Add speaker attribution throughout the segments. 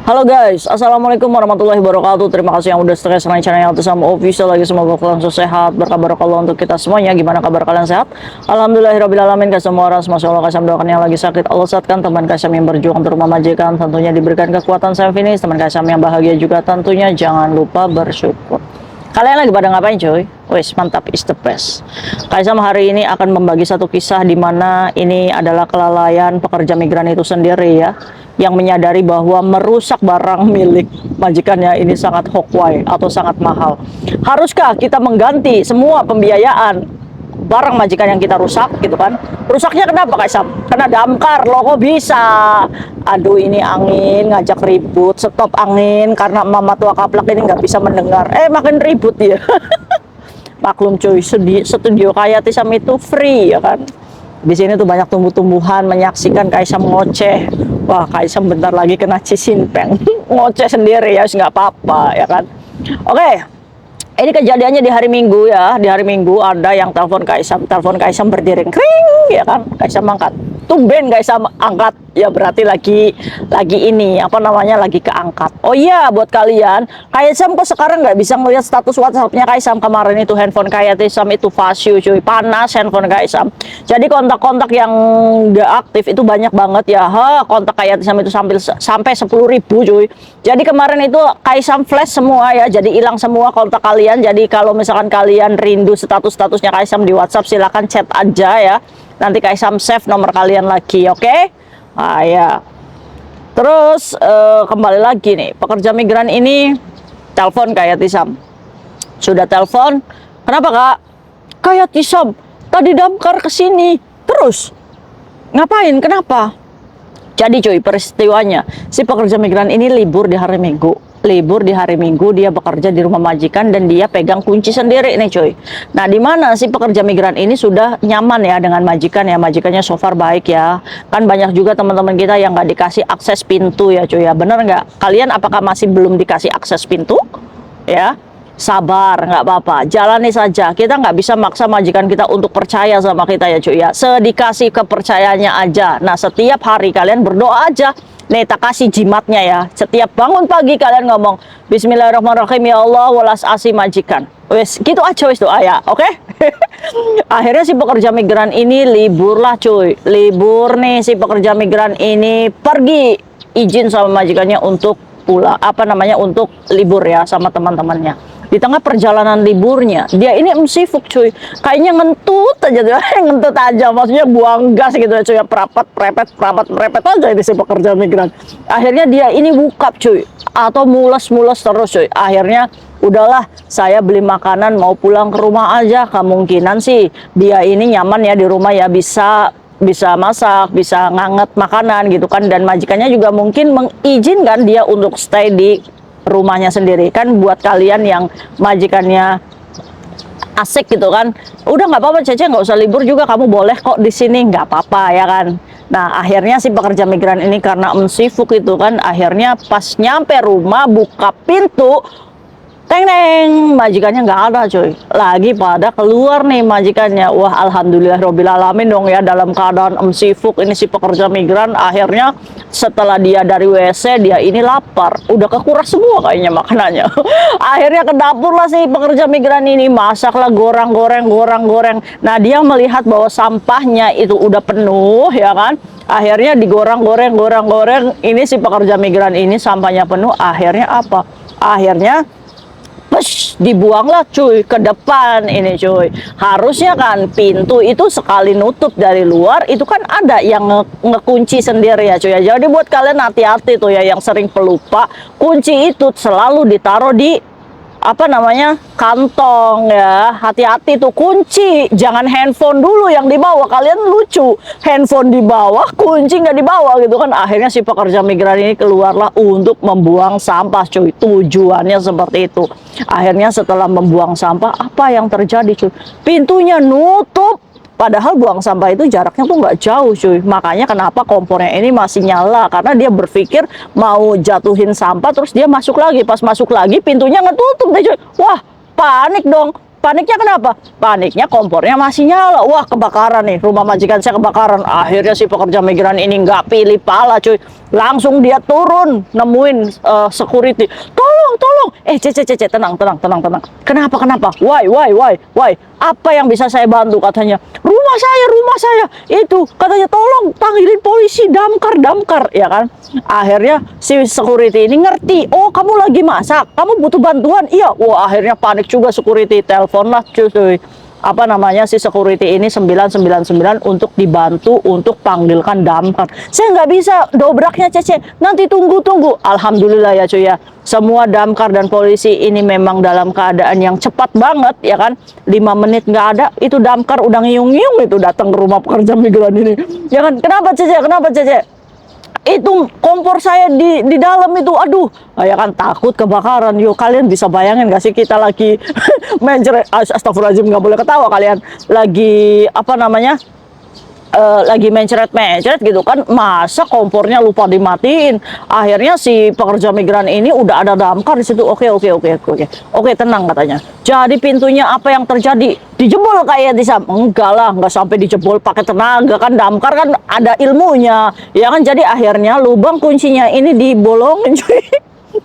Speaker 1: Halo guys, assalamualaikum warahmatullahi wabarakatuh. Terima kasih yang udah setia sama channel yang sama official lagi. Semoga kalian sehat, berkabar kalau untuk kita semuanya. Gimana kabar kalian, sehat? Alhamdulillahirobbilalamin. Kasih waras, masya Allah. Kasih doakan yang lagi sakit Allah sehatkan. Teman kasih yang berjuang untuk rumah majikan tentunya diberikan kekuatan saya finish. Teman kasih yang bahagia juga tentunya jangan lupa bersyukur. Kalian lagi pada ngapain cuy? Wes mantap, is the best. Kaisam hari ini akan membagi satu kisah di mana ini adalah kelalaian pekerja migran itu sendiri ya, yang menyadari bahwa merusak barang milik majikannya ini sangat hokwai atau sangat mahal. Haruskah kita mengganti semua pembiayaan barang majikan yang kita rusak gitu kan? Rusaknya kenapa Kaisam? Kena damkar loh, kok bisa? Aduh, ini angin ngajak ribut, stop angin karena mama tua kaplak ini nggak bisa mendengar. Makin ribut dia. Maklum cuy, studio kayak Tisam itu free ya kan. Di sini tuh banyak tumbuh-tumbuhan, menyaksikan Kaisam ngoceh. Wah, Kaisam bentar lagi kena cisinpeng. Ngoceh sendiri ya, nggak apa-apa ya kan. Oke. Ini kejadiannya di hari Minggu ya. Di hari Minggu ada yang telepon Kaisam berdering, kring ya kan. Kaisam angkat. Tumben Kaisam angkat, ya berarti lagi ini apa namanya, lagi keangkat. Oh iya, buat kalian, Kaisam kok sekarang nggak bisa ngeliat status WhatsAppnya Kaisam. Kemarin itu handphone Kaisam itu Vasio cuy, panas handphone Kaisam. Jadi kontak-kontak yang nggak aktif itu banyak banget ya. Kontak Kaisam itu sampai 10.000 cuy. Jadi kemarin itu Kaisam flash semua ya, jadi hilang semua kontak kalian. Jadi kalau misalkan kalian rindu statusnya Kaisam di WhatsApp, silakan chat aja ya. Nanti Kaisam save nomor kalian lagi, oke? Ya. Terus kembali lagi nih, pekerja migran ini telepon kayak Tisam. Sudah telepon, kenapa kak? Kayak Tisam, tadi damkar ke sini. Terus ngapain? Kenapa? Jadi cuy, peristiwanya si pekerja migran ini libur di hari Minggu. Libur di hari Minggu, dia bekerja di rumah majikan dan dia pegang kunci sendiri nih cuy. Nah, di mana si pekerja migran ini sudah nyaman ya dengan majikan ya, majikannya so far baik ya. Kan banyak juga teman-teman kita yang nggak dikasih akses pintu ya cuy ya. Bener nggak? Kalian apakah masih belum dikasih akses pintu? Ya, sabar, nggak apa-apa, jalani saja. Kita nggak bisa maksa majikan kita untuk percaya sama kita ya cuy ya. Sedikasih kepercayaannya aja. Nah, setiap hari kalian berdoa aja. Nih, tak kasih jimatnya ya. Setiap bangun pagi kalian ngomong Bismillahirrahmanirrahim, ya Allah walas asi majikan. Wes, gitu aja wes doa ya, oke? Akhirnya si pekerja migran ini libur lah cuy. Libur nih si pekerja migran ini pergi izin sama majikannya untuk pulang, apa namanya, untuk libur ya sama teman-temannya. Di tengah perjalanan liburnya, dia ini sibuk cuy, kayaknya ngentut aja tuh. Ngentut aja, maksudnya buang gas gitu ya cuy, prepet aja ini si pekerja migran. Akhirnya dia ini wukap cuy, atau mules terus cuy. Akhirnya udahlah, saya beli makanan mau pulang ke rumah aja. Kemungkinan sih dia ini nyaman ya di rumah ya, bisa masak, bisa nganget makanan gitu kan. Dan majikannya juga mungkin mengizinkan dia untuk stay di rumahnya sendiri kan. Buat kalian yang majikannya asik gitu kan, udah nggak apa-apa Cece, nggak usah libur juga, kamu boleh kok di sini, nggak apa-apa ya kan. Nah, akhirnya si pekerja migran ini karena sibuk itu kan, akhirnya pas nyampe rumah buka pintu, teng, majikannya nggak ada cuy. Lagi pada keluar nih majikannya. Wah, alhamdulillahirobbilalamin dong ya, dalam keadaan sibuk ini si pekerja migran. Akhirnya setelah dia dari WC, dia ini lapar, udah kekuras semua kayaknya makanannya. Akhirnya ke dapur lah si pekerja migran ini, masaklah goreng. Nah, dia melihat bahwa sampahnya itu udah penuh ya kan. Akhirnya digoreng. Ini si pekerja migran ini sampahnya penuh. Akhirnya apa? Akhirnya dibuanglah cuy ke depan ini cuy. Harusnya kan pintu itu sekali nutup dari luar itu kan ada yang ngekunci sendiri ya cuy ya. Jadi buat kalian hati-hati tuh ya yang sering pelupa, kunci itu selalu ditaruh di apa namanya, kantong ya. Hati-hati tuh kunci, jangan handphone dulu yang dibawa. Kalian lucu, handphone di bawah, kunci nggak dibawa gitu kan. Akhirnya si pekerja migran ini keluarlah untuk membuang sampah cuy. Tujuannya seperti itu. Akhirnya setelah membuang sampah, apa yang terjadi cuy? Pintunya nutup. Padahal buang sampah itu jaraknya tuh nggak jauh cuy. Makanya kenapa kompornya ini masih nyala, karena dia berpikir mau jatuhin sampah terus dia masuk lagi. Pas masuk lagi pintunya nggak tutup deh cuy. Wah, panik dong. Paniknya kenapa? Paniknya kompornya masih nyala. Wah, kebakaran nih, rumah majikan saya kebakaran. Akhirnya si pekerja migran ini nggak pilih pala cuy, langsung dia turun nemuin security. Tolong, Cece, tenang. Kenapa? Why? Apa yang bisa saya bantu? Katanya, rumah saya. Itu katanya, tolong panggilin polisi, damkar, ya kan? Akhirnya si security ini ngerti, oh kamu lagi masak, kamu butuh bantuan. Iya, wah akhirnya panik juga security, teleponlah cuy. Apa namanya si security ini 999 untuk dibantu untuk panggilkan damkar. Saya nggak bisa dobraknya Cece, nanti tunggu. Alhamdulillah ya cuy ya, semua damkar dan polisi ini memang dalam keadaan yang cepat banget ya kan. 5 menit nggak ada, itu damkar udah ngiyung itu datang ke rumah pekerja migran ini ya kan. Kenapa Cece? Itu kompor saya di dalam itu, aduh ya kan, takut kebakaran. Yuk kalian bisa bayangin gak sih, kita lagi mencret, astagfirullahaladzim, nggak boleh ketawa, kalian lagi apa namanya, lagi mencret gitu kan, masa kompornya lupa dimatiin. Akhirnya si pekerja migran ini udah ada damkar di situ. Oke, tenang katanya. Jadi pintunya apa yang terjadi? Dijebol kayak enggak lah, nggak sampai dijebol pakai tenaga kan, damkar kan ada ilmunya ya kan. Jadi akhirnya lubang kuncinya ini dibolongin cuy.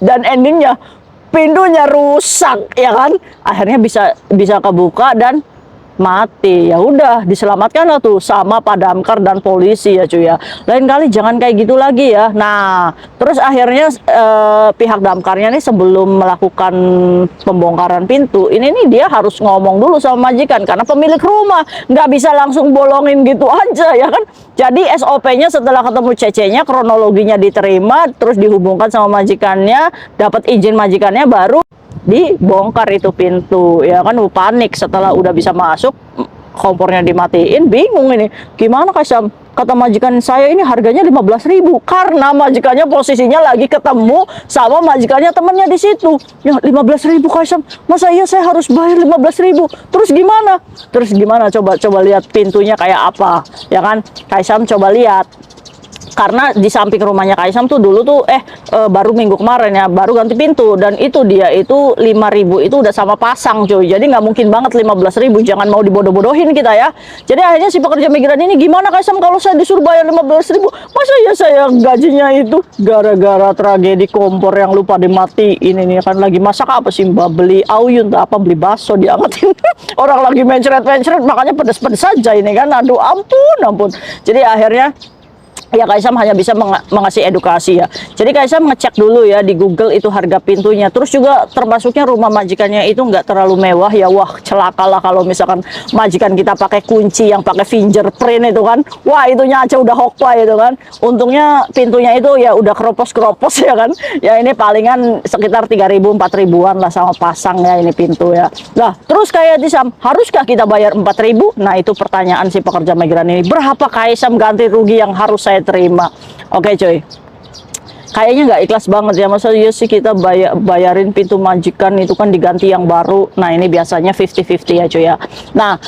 Speaker 1: Dan endingnya pintunya rusak ya kan. Akhirnya bisa kebuka dan mati. Ya udah, diselamatkan lah tuh sama Pak Damkar dan polisi ya cuy ya. Lain kali jangan kayak gitu lagi ya. Nah, terus akhirnya pihak damkarnya nih sebelum melakukan pembongkaran pintu ini nih, dia harus ngomong dulu sama majikan karena pemilik rumah, nggak bisa langsung bolongin gitu aja ya kan. Jadi SOP-nya setelah ketemu Cece-nya, kronologinya diterima, terus dihubungkan sama majikannya, dapat izin majikannya, baru dibongkar itu pintu ya kan. Panik setelah udah bisa masuk, kompornya dimatiin, bingung ini gimana Kaisam. Kata majikan saya ini harganya 15.000 karena majikannya posisinya lagi ketemu sama majikannya temennya di situ. Ya 15.000 Kaisam, masa iya saya harus bayar 15.000? Terus gimana? Coba lihat pintunya kayak apa ya kan. Kaisam coba lihat, karena di samping rumahnya Kaisam tuh dulu tuh baru minggu kemarin ya baru ganti pintu, dan itu dia itu 5.000 itu udah sama pasang cuy. Jadi nggak mungkin banget 15.000, jangan mau dibodoh-bodohin kita ya. Jadi akhirnya si pekerja migran ini, gimana Kaisam kalau saya disuruh bayar 15.000? Masa ya saya gajinya itu gara-gara tragedi kompor yang lupa dimatiin ini kan. Lagi masak apa sih Mbak, beli auyun apa beli bakso diangetin. Orang lagi mencret makanya pedes-pedes saja ini kan. Aduh ampun. Jadi akhirnya ya Kaisam hanya bisa mengasih edukasi ya. Jadi Kaisam ngecek dulu ya di Google itu harga pintunya. Terus juga termasuknya rumah majikannya itu nggak terlalu mewah ya. Wah celaka lah kalau misalkan majikan kita pakai kunci yang pakai fingerprint itu kan. Wah itunya aja udah hokwa itu kan. Untungnya pintunya itu ya udah keropos ya kan. Ya ini palingan sekitar 3.000 4.000-an lah sama pasang ya ini pintu ya. Nah terus kayak Kaisam, haruskah kita bayar 4.000? Nah itu pertanyaan si pekerja migran ini. Berapa Kaisam ganti rugi yang harus saya terima? Oke coy, kayaknya nggak ikhlas banget ya. Masa iya sih kita bayarin pintu majikan itu kan diganti yang baru. Nah ini biasanya 50-50 ya cuy ya. Nah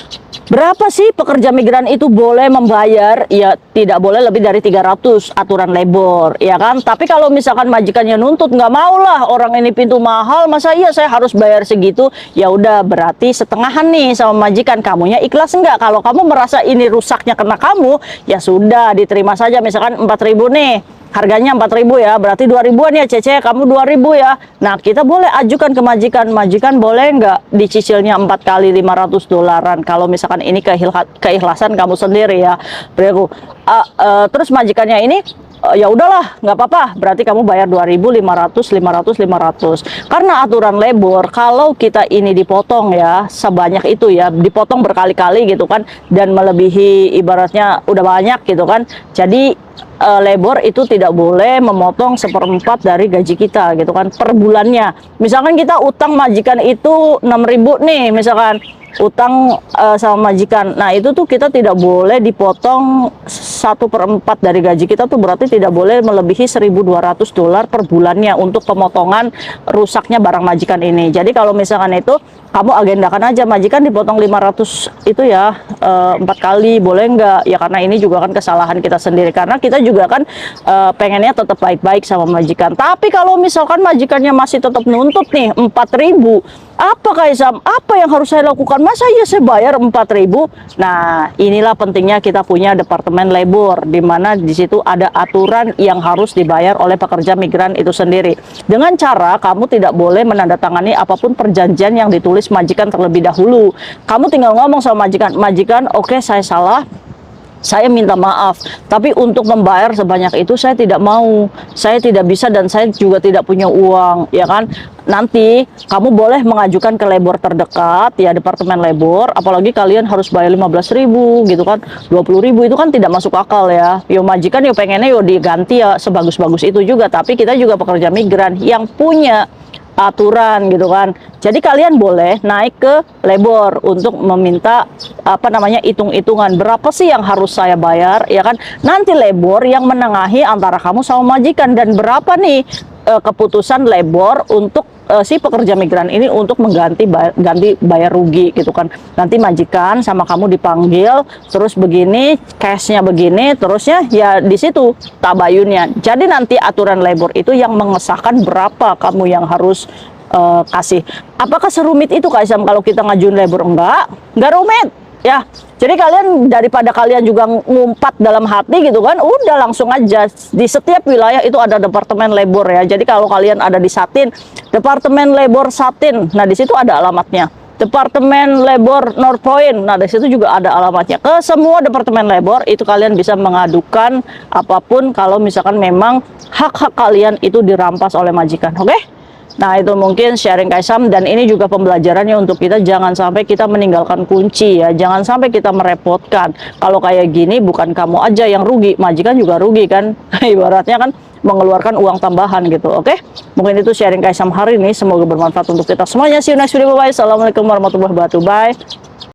Speaker 1: berapa sih pekerja migran itu boleh membayar? Ya tidak boleh lebih dari 300 aturan labor ya kan. Tapi kalau misalkan majikannya nuntut, nggak mau lah orang ini pintu mahal, masa iya saya harus bayar segitu? Ya udah berarti setengahan nih sama majikan. Kamunya ikhlas nggak? Kalau kamu merasa ini rusaknya kena kamu, ya sudah diterima saja. Misalkan 4.000 nih harganya, 4.000 ya, berarti 2.000-an ya Cece, kamu 2.000 ya. Nah kita boleh ajukan ke majikan boleh nggak dicicilnya 4 kali $500 kalau misalkan ini keikhlasan kamu sendiri ya. Terus majikannya ini ya udahlah nggak apa-apa, berarti kamu bayar 2.500 karena aturan labor kalau kita ini dipotong ya sebanyak itu ya, dipotong berkali-kali gitu kan, dan melebihi ibaratnya udah banyak gitu kan. Jadi labor itu tidak boleh memotong 1/4 dari gaji kita gitu kan per bulannya. Misalkan kita utang majikan itu 6.000 nih misalkan, utang sama majikan. Nah itu tuh kita tidak boleh dipotong 1/4 dari gaji kita, tuh berarti tidak boleh melebihi $1.200 per bulannya untuk pemotongan rusaknya barang majikan ini. Jadi kalau misalkan itu kamu agendakan aja majikan dipotong 500 itu ya 4 kali, boleh nggak ya, karena ini juga kan kesalahan kita sendiri, karena kita juga kan pengennya tetap baik-baik sama majikan. Tapi kalau misalkan majikannya masih tetap nuntut nih 4.000, apa Kaisam, apa yang harus saya lakukan? Masa iya saya bayar 4.000? Nah, inilah pentingnya kita punya departemen labor, di mana di situ ada aturan yang harus dibayar oleh pekerja migran itu sendiri. Dengan cara kamu tidak boleh menandatangani apapun perjanjian yang ditulis majikan terlebih dahulu. Kamu tinggal ngomong sama majikan, majikan, oke, saya salah, saya minta maaf, tapi untuk membayar sebanyak itu saya tidak mau, saya tidak bisa, dan saya juga tidak punya uang, ya kan. Nanti kamu boleh mengajukan ke labor terdekat, ya departemen labor, apalagi kalian harus bayar 15.000 gitu kan, 20.000 itu kan tidak masuk akal ya. Yo majikan yo pengennya yo diganti ya sebagus-bagus itu juga, tapi kita juga pekerja migran yang punya aturan gitu kan. Jadi kalian boleh naik ke labor untuk meminta apa namanya hitung-hitungan berapa sih yang harus saya bayar, ya kan. Nanti labor yang menengahi antara kamu sama majikan, dan berapa nih keputusan labor untuk si pekerja migran ini untuk mengganti ganti bayar rugi gitu kan. Nanti majikan sama kamu dipanggil, terus begini, cashnya begini, terusnya ya di situ tabayunnya. Jadi nanti aturan labor itu yang mengesahkan berapa kamu yang harus kasih. Apakah serumit itu Kak Isam kalau kita ngajuin labor? Enggak rumit ya. Jadi kalian daripada kalian juga ngumpat dalam hati gitu kan, udah langsung aja di setiap wilayah itu ada departemen labor ya. Jadi kalau kalian ada di Satin, departemen labor Satin, nah di situ ada alamatnya. Departemen labor North Point, nah di situ juga ada alamatnya. Ke semua departemen labor itu kalian bisa mengadukan apapun kalau misalkan memang hak-hak kalian itu dirampas oleh majikan, oke? Nah itu mungkin sharing Kaisam, dan ini juga pembelajarannya untuk kita, jangan sampai kita meninggalkan kunci ya, jangan sampai kita merepotkan. Kalau kayak gini bukan kamu aja yang rugi, majikan juga rugi kan, ibaratnya kan mengeluarkan uang tambahan gitu, oke? Mungkin itu sharing Kaisam hari ini, semoga bermanfaat untuk kita semuanya. See you next video, bye. Assalamualaikum warahmatullahi wabarakatuh, bye.